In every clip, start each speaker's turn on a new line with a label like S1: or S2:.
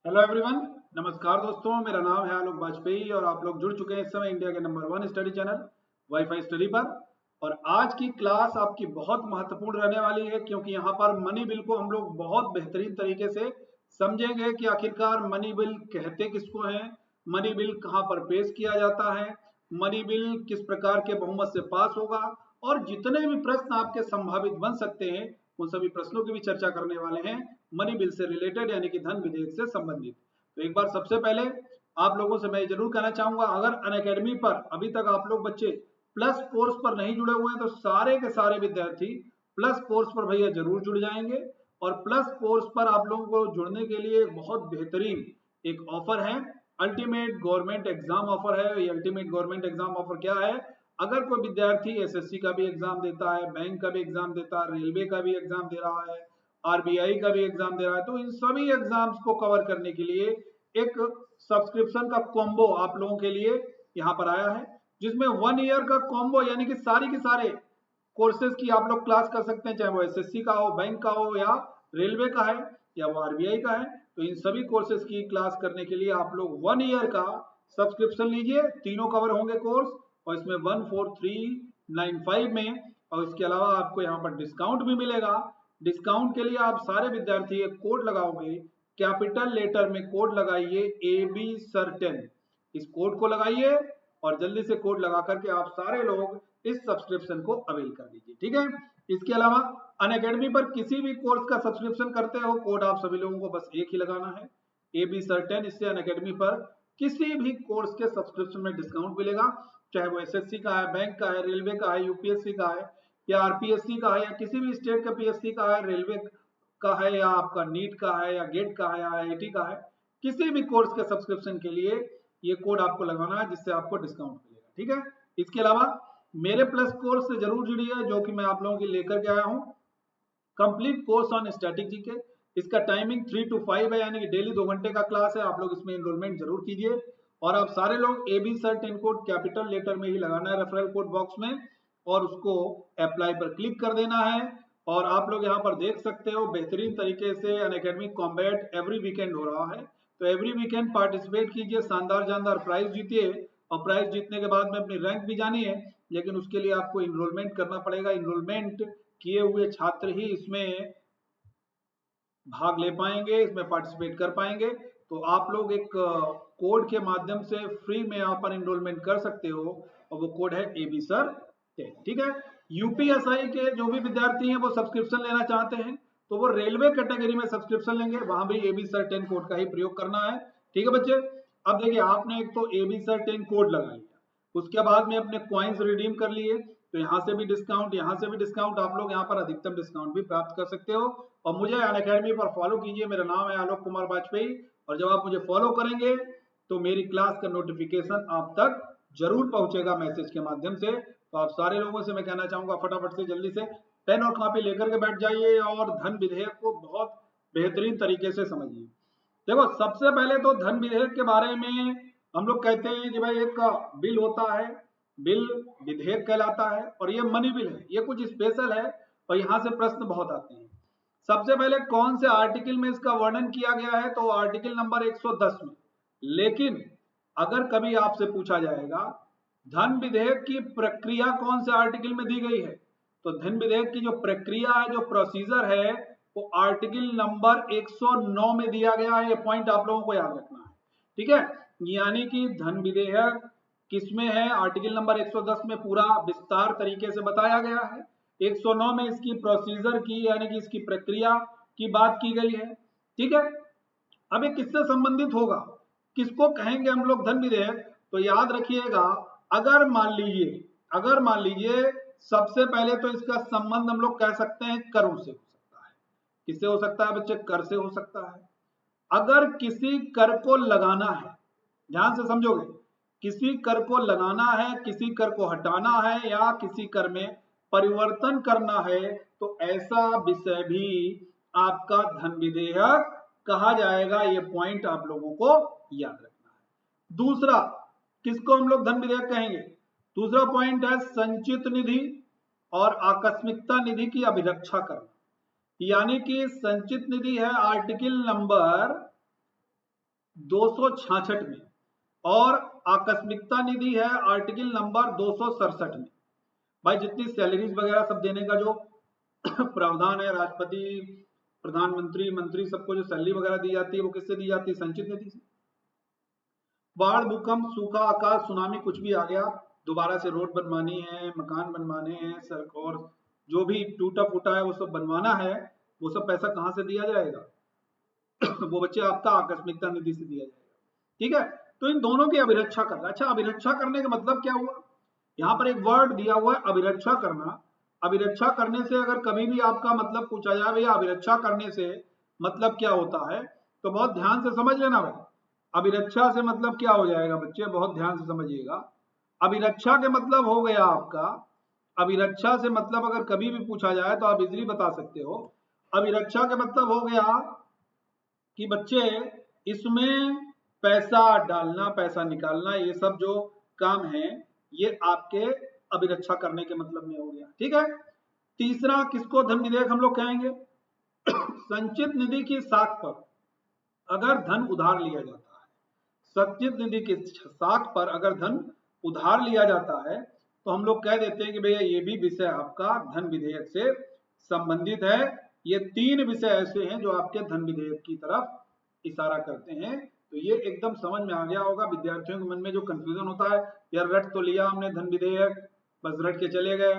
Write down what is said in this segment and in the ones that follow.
S1: Hello everyone, नमस्कार दोस्तों। मेरा नाम है आलोक वाजपेयी और आप लोग जुड़ चुके हैं इस समय इंडिया के number 1 study channel wifi study पर। और आज की क्लास आपकी बहुत महत्वपूर्ण रहने वाली है क्योंकि यहाँ पर मनी बिल को हम लोग बहुत बेहतरीन तरीके से समझेंगे कि आखिरकार मनी बिल कहते किसको हैं, मनी बिल कहाँ पर पेश किया जाता है, मनी बिल किस प्रकार के बहुमत से पास होगा और जितने भी प्रश्न आपके संभावित बन सकते हैं उन सभी प्रश्नों की भी चर्चा करने वाले हैं मनी बिल से रिलेटेड यानी कि धन विधेयक से संबंधित। तो एक बार सबसे पहले आप लोगों से मैं जरूर कहना चाहूंगा, अगर अनअकैडमी पर अभी तक आप लोग बच्चे प्लस कोर्स पर नहीं जुड़े हुए हैं तो सारे के सारे विद्यार्थी प्लस कोर्स पर भैया जरूर जुड़ जाएंगे। और प्लस कोर्स पर आप लोगों को जुड़ने के लिए एक बहुत बेहतरीन एक ऑफर है, अल्टीमेट गवर्नमेंट एग्जाम ऑफर है। ये अल्टीमेट गवर्नमेंट एग्जाम ऑफर क्या है? अगर कोई विद्यार्थी एसएससी का भी एग्जाम देता है, बैंक का भी एग्जाम देता है, रेलवे का भी एग्जाम दे रहा है, आरबीआई का भी एग्जाम दे रहा है, तो इन सभी एग्जाम्स को कवर करने के लिए एक सब्सक्रिप्शन का कॉम्बो आप लोगों के लिए यहाँ पर आया है, जिसमें 1 ईयर का कॉम्बो यानी कि सारी के सारे कोर्सेज की आप लोग क्लास कर सकते हैं, चाहे वो एसएससी का हो, बैंक का हो या रेलवे का है या वो आरबीआई का है। तो इन सभी कोर्सेज की क्लास करने के लिए आप लोग 1 ईयर का सब्सक्रिप्शन लीजिए, तीनों कवर होंगे कोर्स और इसमें 14395 में। और इसके अलावा आपको यहाँ पर डिस्काउंट भी मिलेगा। डिस्काउंट के लिए आप सारे विद्यार्थी एक कोड लगाओगे, कैपिटल लेटर में कोड लगाइए ए बी सर 10। इस कोड को लगाइए और जल्दी से कोड लगा करके आप सारे लोग इस सब्सक्रिप्शन को अवेल कर लीजिए, ठीक है। इसके अलावा अनअकैडमी पर किसी भी कोर्स का सब्सक्रिप्शन करते हो, कोड आप सभी लोगों को बस एक ही लगाना है, ए बी सर 10। इससे अनअकैडमी पर किसी भी कोर्स के सब्सक्रिप्शन में डिस्काउंट मिलेगा, चाहे वो एसएससी का है, बैंक का है, रेलवे का है, यूपीएससी का है या आरपीएससी का है या किसी भी स्टेट का पीएससी का है, रेलवे का है या आपका नीट का है या गेट का है या आईआईटी का है, किसी भी कोर्स के सब्सक्रिप्शन के लिए ये कोड आपको लगाना है जिससे आपको डिस्काउंट मिलेगा, ठीक है। इसके अलावा मेरे प्लस कोर्स से जरूर जुड़िए जो कि मैं आप लोगों के लिए लेकर के आया हूँ, complete course on static GK. इसका टाइमिंग 3 to 5 है यानी कि डेली 2 घंटे का क्लास है। आप लोग इसमें इनरोलमेंट जरूर कीजिए और आप सारे लोग A B sir 10 code capital letter में ही लगाना है रेफरल कोड बॉक्स में और उसको अप्लाई पर क्लिक कर देना है। और आप लोग यहाँ पर देख सकते हो बेहतरीन तरीके से अनअकैडमी कॉम्बैट एवरी वीकेंड हो रहा है, तो एवरी वीकेंड पार्टिसिपेट कीजिए, शानदार जानदार प्राइज जीतिए और प्राइज जीतने के बाद में अपनी रैंक भी जानिए। लेकिन उसके लिए आपको इनरोलमेंट करना पड़ेगा, इनरोलमेंट किए हुए छात्र ही इसमें भाग ले पाएंगे, इसमें पार्टिसिपेट कर पाएंगे। तो आप लोग एक कोड के माध्यम से फ्री में यहाँ पर इनरोलमेंट कर सकते हो और वो कोड है ए बी सर 10, ठीक है। यूपीएसआई के जो भी विद्यार्थी हैं वो सब्सक्रिप्शन लेना चाहते हैं तो वो रेलवे कैटेगरी में सब्सक्रिप्शन लेंगे, वहां भी ए बी सर 10 कोड का ही प्रयोग करना है, ठीक है बच्चे। अब देखिए आपने एक तो ए बी सर 10 कोड लगा लिया, उसके बाद में अपने कॉइन्स रिडीम कर लिए, तो यहाँ से भी डिस्काउंट, यहाँ से भी डिस्काउंट, आप लोग यहाँ पर अधिकतम डिस्काउंट भी प्राप्त कर सकते हो। और मुझे अनअकैडमी पर फॉलो कीजिए, मेरा नाम है आलोक कुमार वाजपेयी और जब आप मुझे फॉलो करेंगे तो मेरी क्लास का नोटिफिकेशन आप तक जरूर पहुंचेगा मैसेज के माध्यम से। तो आप सारे लोगों से मैं कहना चाहूंगा फटाफट से जल्दी से पेन और कॉपी लेकर के बैठ जाइए और धन विधेयक को बहुत बेहतरीन तरीके से समझिए। देखो सबसे पहले तो धन विधेयक के बारे में हम लोग कहते हैं कि भाई एक बिल होता है, बिल विधेयक कहलाता है और ये मनी बिल है, ये कुछ स्पेशल है और यहाँ से प्रश्न बहुत आते हैं। सबसे पहले कौन से आर्टिकल में इसका वर्णन किया गया है, तो आर्टिकल नंबर 110 में। लेकिन अगर कभी आपसे पूछा जाएगा धन विधेयक की प्रक्रिया कौन से आर्टिकल में दी गई है, तो धन विधेयक की जो प्रक्रिया है, जो प्रोसीजर है, वो आर्टिकल नंबर 109 में दिया गया है। ये पॉइंट आप लोगों को याद रखना है, ठीक है। यानी कि धन विधेयक किसमें है, आर्टिकल नंबर 110 में पूरा विस्तार तरीके से बताया गया है। 109 में इसकी प्रोसीजर की यानी कि इसकी प्रक्रिया की बात की गई है, ठीक है। अब ये किससे संबंधित होगा, किसको कहेंगे हम लोग धन विधेयक, तो याद रखिएगा अगर मान लीजिए सबसे पहले तो इसका संबंध हम लोग कह सकते हैं करों से हो सकता है। किससे हो सकता है बच्चे, कर से हो सकता है। अगर किसी कर को लगाना है, ध्यान से समझोगे, किसी कर को लगाना है, किसी कर को हटाना है या किसी कर में परिवर्तन करना है, तो ऐसा विषय भी आपका धन विधेयक कहा जाएगा। ये पॉइंट आप लोगों को याद रखना है। दूसरा, किसको हम लोग धन विधेयक कहेंगे, दूसरा पॉइंट है संचित निधि और आकस्मिकता निधि की अभिरक्षा करना। यानी कि संचित निधि है आर्टिकल नंबर 266 में, और आकस्मिकता निधि है आर्टिकल नंबर 267 में। भाई जितनी सैलरीज वगैरह सब देने का जो प्रावधान है, राष्ट्रपति, प्रधानमंत्री, मंत्री, सबको जो सैलरी वगैरह दी जाती है वो किससे दी जाती है? संचित निधि से। बाढ़, भूकंप, सूखा, आकाश, सुनामी, कुछ भी आ गया, दोबारा से रोड बनवानी है, मकान बनवाने हैं, सड़क और जो भी टूटा फूटा है वो सब बनवाना है, वो सब पैसा कहाँ से दिया जाएगा? वो बच्चे आपका आकस्मिकता निधि से दिया जाएगा। ठीक है, तो इन दोनों की अभिरक्षा करना। अच्छा, अभिरक्षा करने का मतलब क्या हुआ? यहाँ पर एक वर्ड दिया हुआ है अभिरक्षा करना। अभिरक्षा करने से अगर कभी भी आपका मतलब पूछा जाए भैया अभिरक्षा करने से मतलब क्या होता है, तो बहुत ध्यान से समझ लेना भाई। अभिरक्षा से मतलब क्या हो जाएगा बच्चे, बहुत ध्यान से समझिएगा। अभिरक्षा के मतलब हो गया आपका, अभिरक्षा से मतलब अगर कभी भी पूछा जाए तो आप इजीली बता सकते हो। अभिरक्षा के मतलब हो गया कि बच्चे इसमें पैसा डालना, पैसा निकालना, ये सब जो काम है ये आपके अभिरक्षा करने के मतलब में हो गया। ठीक है, तीसरा किसको धन विधेयक हम लोग कहेंगे? संचित निधि की साख पर अगर धन उधार लिया जाता है, संचित निधि की साख पर अगर धन उधार लिया जाता है तो हम लोग कह देते हैं कि भैया ये भी विषय आपका धन विधेयक से संबंधित है। ये तीन विषय ऐसे हैं जो आपके धन विधेयक की तरफ इशारा करते हैं। तो ये एकदम समझ में आ गया होगा। विद्यार्थियों के मन में जो कंफ्यूजन होता है, यार रट तो लिया हमने धन विधेयक, बस रट के चले गए,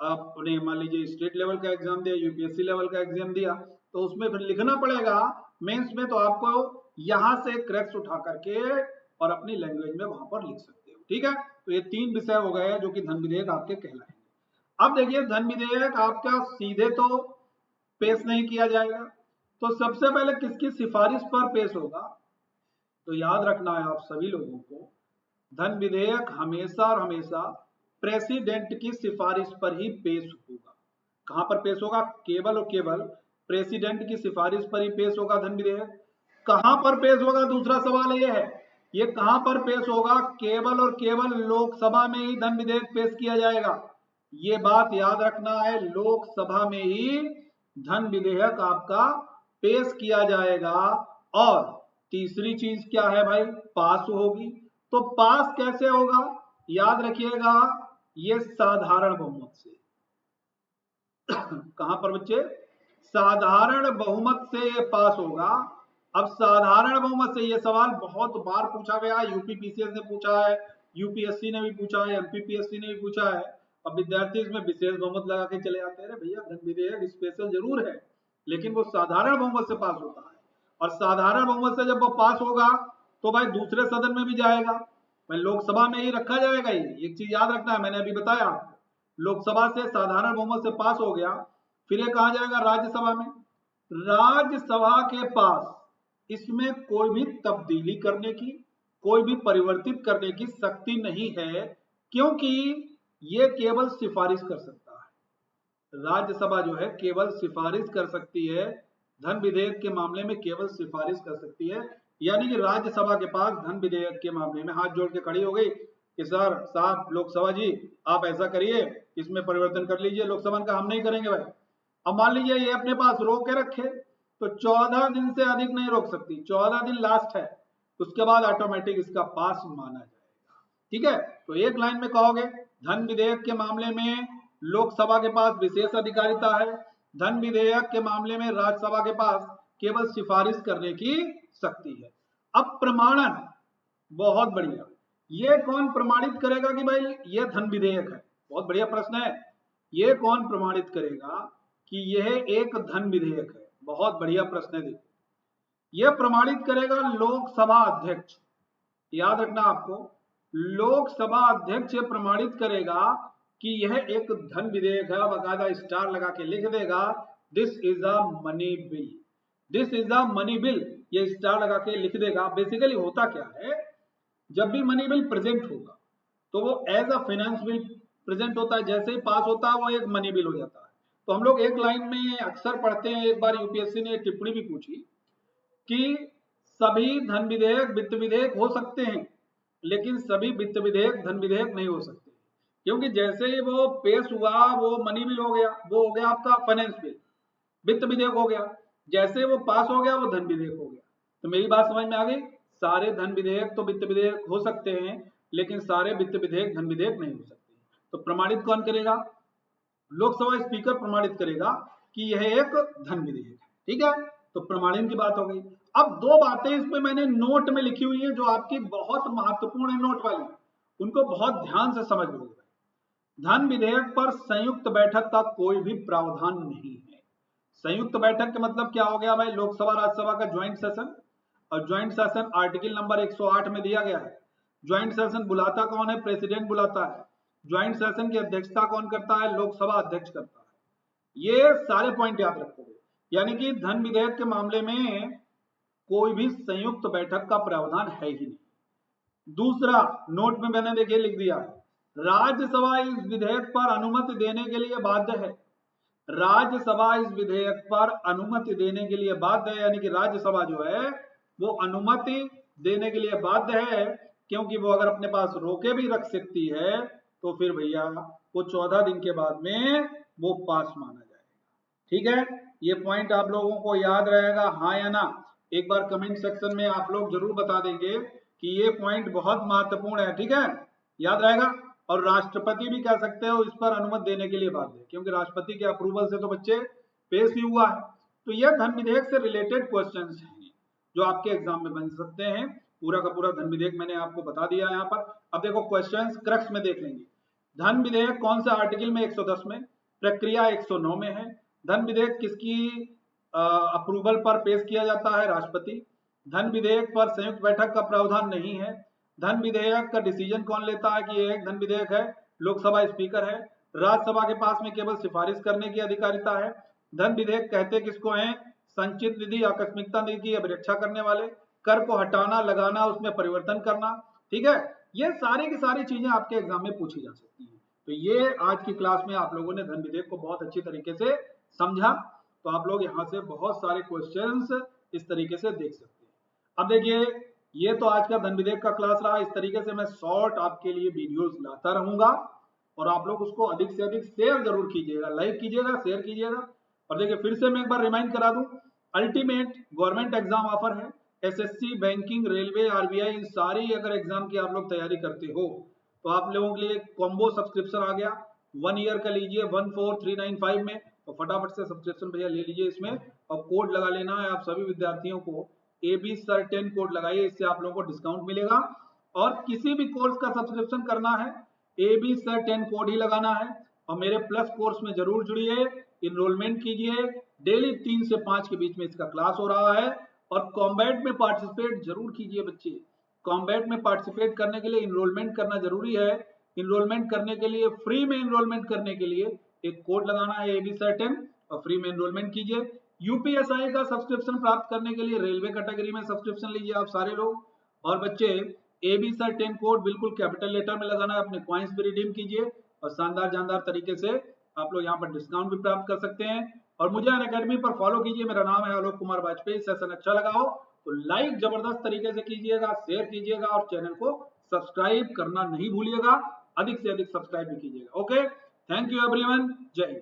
S1: आपने मान लीजिए स्टेट लेवल का एग्जाम दिया, यूपीएससी लेवल का एग्जाम दिया, तो उसमें फिर लिखना पड़ेगा मेंस में, तो आपको यहां से क्रैक्स उठा करके और अपनी लैंग्वेज में वहां पर लिख सकते हो। ठीक है, तो ये तीन विषय हो गए जो कि धन विधेयक आपके कहलाएंगे। अब देखिए धन विधेयक आपका सीधे तो पेश नहीं किया जाएगा, तो सबसे पहले किसकी सिफारिश पर पेश होगा? तो याद रखना है आप सभी लोगों को, धन विधेयक हमेशा और हमेशा प्रेसिडेंट की सिफारिश पर ही पेश होगा। कहां पर पेश होगा? केवल और केवल प्रेसिडेंट की सिफारिश पर ही पेश होगा धन विधेयक। कहां पर पेश होगा? दूसरा सवाल यह है, ये कहां पर पेश होगा? केवल और केवल लोकसभा में ही धन विधेयक पेश किया जाएगा। ये बात याद रखना है, लोकसभा में ही धन विधेयक आपका पेश किया जाएगा। और तीसरी चीज क्या है भाई? पास होगी। तो पास कैसे होगा? याद रखिएगा, ये साधारण बहुमत से। कहां पर बच्चे? साधारण बहुमत से ये पास होगा। अब साधारण बहुमत से, ये सवाल बहुत बार पूछा गया, यूपी पीसीएस ने पूछा है, यूपीएससी ने भी पूछा है, एमपीपीएससी ने भी पूछा है। अब विद्यार्थी इसमें विशेष बहुमत लगा के चले जाते हैं, भैया धन विधेयक स्पेशल जरूर है लेकिन वो साधारण बहुमत से पास होता है। और साधारण बहुमत से जब वो पास होगा तो भाई दूसरे सदन में भी जाएगा, भाई लोकसभा में ही रखा जाएगा। ये एक चीज याद रखना है, मैंने अभी बताया आपको, लोकसभा से साधारण बहुमत से पास हो गया, फिर ये कहा जाएगा राज्यसभा में। राज्यसभा के पास इसमें कोई भी तब्दीली करने की, कोई भी परिवर्तित करने की शक्ति नहीं है, क्योंकि ये केवल सिफारिश कर सकता है। राज्यसभा जो है केवल सिफारिश कर सकती है, धन विधेयक के मामले में केवल सिफारिश कर सकती है। यानी कि राज्यसभा के पास धन विधेयक के मामले में हाथ जोड़ के खड़ी हो गई कि सर साहब लोकसभा जी आप ऐसा करिए, इसमें परिवर्तन कर लीजिए। लोकसभा का हम नहीं करेंगे भाई। अब मान लीजिए ये अपने पास रोक के रखे, तो 14 दिन से अधिक नहीं रोक सकती, 14 दिन लास्ट है, उसके बाद ऑटोमेटिक इसका पास माना जाएगा। ठीक है, तो एक लाइन में कहोगे धन विधेयक के मामले में लोकसभा के पास विशेष अधिकारिता है, धन विधेयक के मामले में राज्यसभा के पास केवल सिफारिश करने की शक्ति है। अब प्रमाणन, बहुत बढ़िया, ये कौन प्रमाणित करेगा कि भाई ये धन विधेयक है? बहुत बढ़िया प्रश्न है। ये कौन प्रमाणित करेगा कि यह एक धन विधेयक है? बहुत बढ़िया प्रश्न है। देखो, यह प्रमाणित करेगा लोकसभा अध्यक्ष। याद रखना आपको, लोकसभा अध्यक्ष प्रमाणित करेगा कि यह एक धन विधेयक है, बकायदा स्टार लगा के लिख देगा this is a money bill, this is a money bill, ये स्टार लगा के लिख देगा। बेसिकली होता क्या है, जब भी मनी बिल प्रेजेंट होगा तो वो as a finance bill present होता है, जैसे ही पास होता है वो एक मनी बिल हो जाता है। तो हम लोग एक लाइन में अक्सर पढ़ते हैं, एक बार यूपीएससी ने एक टिप्पणी भी पूछी कि सभी धन विधेयक वित्त विधेयक हो सकते हैं लेकिन सभी वित्त विधेयक धन विधेयक नहीं हो सकते, क्योंकि जैसे ही वो पेश हुआ वो मनी बिल हो गया, वो हो गया आपका फाइनेंस बिल, वित्त विधेयक हो गया, जैसे वो पास हो गया वो धन विधेयक हो गया। तो मेरी बात समझ में आ गई? सारे धन विधेयक तो वित्त विधेयक हो सकते हैं, लेकिन सारे वित्त विधेयक धन विधेयक नहीं हो सकते। तो प्रमाणित कौन करेगा? लोकसभा स्पीकर प्रमाणित करेगा कि यह एक धन विधेयक है। ठीक है, तो प्रमाणन की बात हो गई। अब दो बातें इसमें मैंने नोट में लिखी हुई है जो आपकी बहुत महत्वपूर्ण है, नोट वाली, उनको बहुत ध्यान से समझ लो। धन विधेयक पर संयुक्त बैठक का कोई भी प्रावधान नहीं है। संयुक्त बैठक का मतलब क्या हो गया भाई? लोकसभा राज्यसभा का ज्वाइंट सेशन, और ज्वाइंट सेशन आर्टिकल नंबर 108 में दिया गया है। ज्वाइंट सेशन बुलाता कौन है? प्रेसिडेंट बुलाता है। ज्वाइंट सेशन की अध्यक्षता कौन करता है? लोकसभा अध्यक्ष करता है। ये सारे पॉइंट याद रखोगे। यानी कि धन विधेयक के मामले में कोई भी संयुक्त बैठक का प्रावधान है ही नहीं। दूसरा, नोट में मैंने देखिए लिख दिया, राज्यसभा इस विधेयक पर अनुमति देने के लिए बाध्य है। राज्यसभा इस विधेयक पर अनुमति देने के लिए बाध्य है, यानी कि राज्यसभा जो है वो अनुमति देने के लिए बाध्य है, क्योंकि वो अगर अपने पास रोके भी रख सकती है तो फिर भैया वो 14 दिन के बाद में वो पास माना जाएगा। ठीक है, ये पॉइंट आप लोगों को याद रहेगा, हाँ या ना? एक बार कमेंट सेक्शन में आप लोग जरूर बता देंगे कि ये पॉइंट बहुत महत्वपूर्ण है। ठीक है, याद रहेगा। और राष्ट्रपति भी कह सकते हो इस पर अनुमति देने के लिए बाध्य है, क्योंकि राष्ट्रपति के अप्रूवल से तो बच्चे पेश ही हुआ है। तो यह धन विधेयक से रिलेटेड क्वेश्चंस हैं जो आपके एग्जाम में बन सकते हैं। पूरा का पूरा धन विधेयक मैंने आपको बता दिया यहाँ पर। अब देखो क्वेश्चंस क्रक्स में देख लेंगे। धन विधेयक कौन सा आर्टिकल में? 110 में। प्रक्रिया 109 में है। धन विधेयक किसकी अप्रूवल पर पेश किया जाता है? राष्ट्रपति। धन विधेयक पर संयुक्त बैठक का प्रावधान नहीं है। धन विधेयक का डिसीजन कौन लेता है कि ये एक धन विधेयक है? लोकसभा स्पीकर है। राज्यसभा के पास में केवल सिफारिश करने की अधिकारिता है। धन विधेयक कहते किसको हैं? संचित निधि, आकस्मिकता निधि की अभिरक्षा करने वाले, कर को हटाना, लगाना, उसमें परिवर्तन करना। ठीक है, ये सारी की सारी चीजें आपके एग्जाम में पूछी जा सकती हैं। तो ये आज की क्लास में आप लोगों ने धन विधेयक को बहुत अच्छी तरीके से समझा। तो आप लोग यहाँ से बहुत सारे क्वेश्चंस इस तरीके से देख सकते हैं। अब देखिए, ये तो आज का धन विधेयक का क्लास रहा। इस तरीके से मैं शॉर्ट आपके लिए वीडियोस लाता रहूंगा और आप लोग उसको अधिक से अधिक शेयर जरूर कीजिएगा, लाइक कीजिएगा, शेयर कीजिएगा। और देखिए, फिर से मैं एक बार रिमाइंड करा दूं, अल्टीमेट गवर्नमेंट एग्जाम ऑफर है। एसएससी, बैंकिंग, रेलवे, आरबीआई, इन सारी अगर एग्जाम की आप लोग तैयारी करते हो तो आप लोगों के लिए कॉम्बो सब्सक्रिप्शन आ गया। 1 ईयर का लीजिए 14395 में, तो फटाफट से सब्सक्रिप्शन भैया ले लीजिए इसमें, और कोड लगा लेना है आप सभी विद्यार्थियों को। AB सर 10 कोड लगाइए, इससे आप लोगों को डिस्काउंट मिलेगा। और किसी भी कोर्स का सब्सक्रिप्शन करना है AB सर 10 कोड ही लगाना है, और मेरे प्लस कोर्स में जरूर जुड़िए, इनरोलमेंट कीजिए। डेली 3 से 5 के बीच में इसका क्लास हो रहा है। और कॉम्बैट में पार्टिसिपेट जरूर कीजिए बच्चे। कॉम्बैट में पार्टिसिपेट करने के लिए इनरोलमेंट करना जरूरी है। इनरोलमेंट करने के लिए, फ्री में इनरोलमेंट करने के लिए एक कोड लगाना है AB सर 10 और फ्री में इनरोलमेंट कीजिए। यूपीएसआई का सब्सक्रिप्शन प्राप्त करने के लिए रेलवे कैटेगरी में सब्सक्रिप्शन लीजिए आप सारे लोग। और बच्चे, AB सर 10 कोड बिल्कुल कैपिटल लेटर में लगाना है, अपने कॉइन्स भी रिडीम कीजिए और शानदार जानदार तरीके से आप लोग यहाँ पर डिस्काउंट भी प्राप्त कर सकते हैं। और मुझे अनअकैडमी पर फॉलो कीजिए। मेरा नाम है आलोक कुमार वाजपेयी। सेशन अच्छा लगा हो तो लाइक जबरदस्त तरीके से कीजिएगा, शेयर कीजिएगा और चैनल को सब्सक्राइब करना नहीं भूलिएगा। अधिक से अधिक सब्सक्राइब भी कीजिएगा। ओके, थैंक यू एवरीवन, जय हिंद।